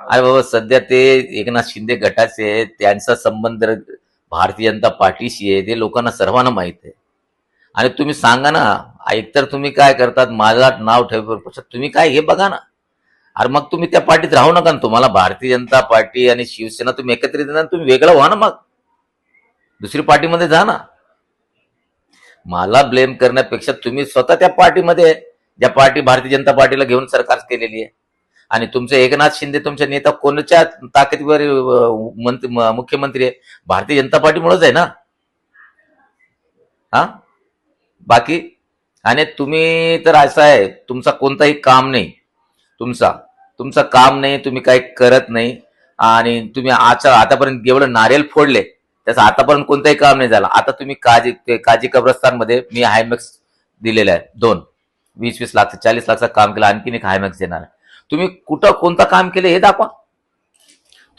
अरे बाबा, सध्या ते एकनाथ शिंदे गटाचे आहेत, त्यांचा संबंध भारतीय जनता पार्टीशी आहे, ते लोकांना सर्वांना माहित आहे. आणि तुम्ही सांगा ना, एकतर तुम्ही काय करतात, माझा नाव ठेवण्यापेक्षा तुम्ही काय हे बघा ना. अरे मग तुम्ही त्या पार्टीत राहू नका ना. तुम्हाला भारतीय जनता पार्टी आणि शिवसेना तुम्ही एकत्रित येणार, तुम्ही वेगळं व्हा ना, मग दुसरी पार्टीमध्ये जा ना. मला ब्लेम करण्यापेक्षा तुम्ही स्वतः त्या पार्टीमध्ये, ज्या पार्टी भारतीय जनता पार्टीला घेऊन सरकार केलेली आहे. आणि तुमचे एकनाथ शिंदे तुमचे नेता कोणत्या ताकदीवर मुख्यमंत्री आहे? भारतीय जनता पार्टीमुळेच आहे ना. हा, बाकी आणि तुम्ही तर असं आहे, तुमचा कोणताही काम नाही, तुमचं काम नाही, तुम्ही काही करत नाही. आणि तुम्ही आतापर्यंत एवढं नारियल फोडले, त्याचं आतापर्यंत कोणतंही काम नाही झालं. आता तुम्ही काजी कब्रस्तानमध्ये मी हायमॅक्स दिलेलं आहे, 20-20 लाख 40 लाखचं काम केलं, आणखीन एक हायमॅक्स देणार आहे. तुम्ही कुठं कोणतं काम केलं हे दाखवा.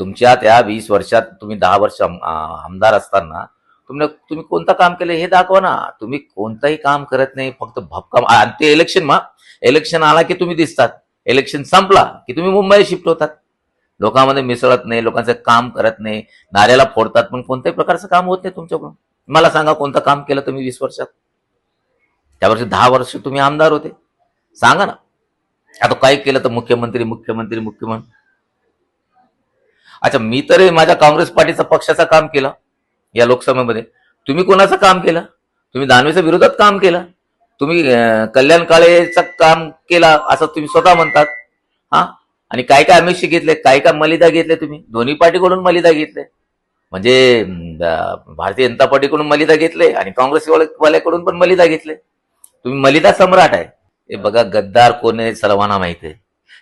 तुमच्या त्या 20 वर्षात, तुम्ही 10 वर्ष आमदार असताना तुम्ही कोणतं काम केलं हे दाखवा ना. तुम्ही कोणतंही काम करत नाही, फक्त भपका. आणि ते इलेक्शन आला की तुम्ही दिसतात, इलेक्शन संपला की तुम्ही मुंबई शिफ्ट होतात. लोकांमध्ये मिसळत नाही, लोकांचं काम करत नाही, नाऱ्याला फोडतात, पण कोणत्याही प्रकारचं काम होत नाही तुमच्याकडून. मला सांगा, कोणतं काम केलं तुम्ही 20 वर्षात? त्यावर्षी 10 वर्ष तुम्ही आमदार होते, सांगा ना. आता काय केलं तर मुख्यमंत्री. अच्छा, मी तर माझ्या काँग्रेस पार्टीचा पक्षाचं काम केलं या लोकसभेमध्ये. तुम्ही कोणाचं काम केलं? तुम्ही दानवेच्या विरोधात काम केलं, तुम्ही कल्याण काळेचं काम केलं असं तुम्ही स्वतः म्हणतात. हा, आणि काय काय आमिष घेतले, काय काय मलिदा घेतले तुम्ही. दोन्ही पार्टीकडून मलिदा घेतले, म्हणजे भारतीय जनता पार्टीकडून मलिदा घेतले आणि काँग्रेसवाल्याकडून पण मलिदा घेतले. तुम्ही मलिदा सम्राट आहे. हे बघा, गद्दार कोण आहे सर्वांना माहिती आहे.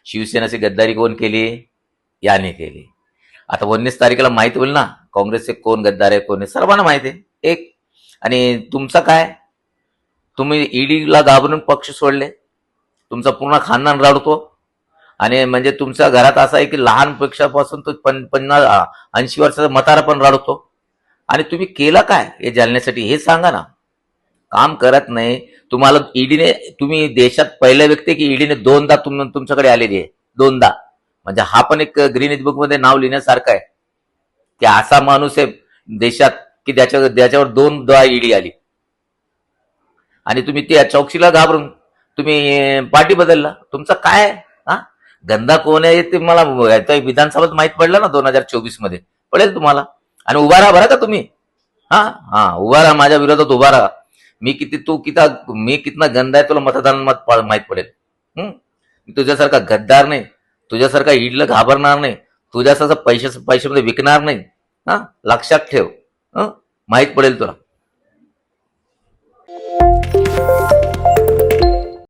शिवसेनेची गद्दारी कोण केली? याने केली. आता 19 तारखेला माहिती होईल ना, काँग्रेसचे कोण गद्दार आहे, कोण आहे, सर्वांना माहिती आहे. एक आणि तुमचं काय, तुम्ही ईडीला घाबरून पक्ष सोडले, तुमचा पूर्ण खानदान रडतो. आणि म्हणजे तुमच्या घरात असं आहे की लहान पक्षापासून तो 50-80 वर्षाचा म्हातारा पण रडतो. आणि तुम्ही केलं काय हे जालन्यासाठी हे सांगा ना. काम करत नाही. तुम्हाला ईडीने, तुम्ही देशात पहिल्या व्यक्ती की ईडीने 2दा तुमच्याकडे आलेली आहे, 2दा. म्हणजे हा पण एक ग्रीन बुक मध्ये नाव लिहिण्यासारखं आहे की असा माणूस आहे देशात की त्याच्यावर 2दा ईडी आली. आणि तुम्ही त्या चौकशीला घाबरून तुम्ही पार्टी बदलला. तुमचं काय? हा, गंदा कोण आहे ते मला विधानसभेत माहित पडलं ना, 2024 मध्ये पडेल तुम्हाला. आणि उभा राहा बरं का तुम्ही. हा, उभा राहा, माझ्या विरोधात उभा राहा. मी कितना गंदा आहे तुला मतदानात माहित पडेल. मी तुझ्यासारखा गद्दार नाही, तुझ्यासारखा ईडला घाबरणार नाही, तुझ्यासारखं पैशामध्ये विकणार नाही. हा, लक्षात ठेव. माहित पडेल तुला.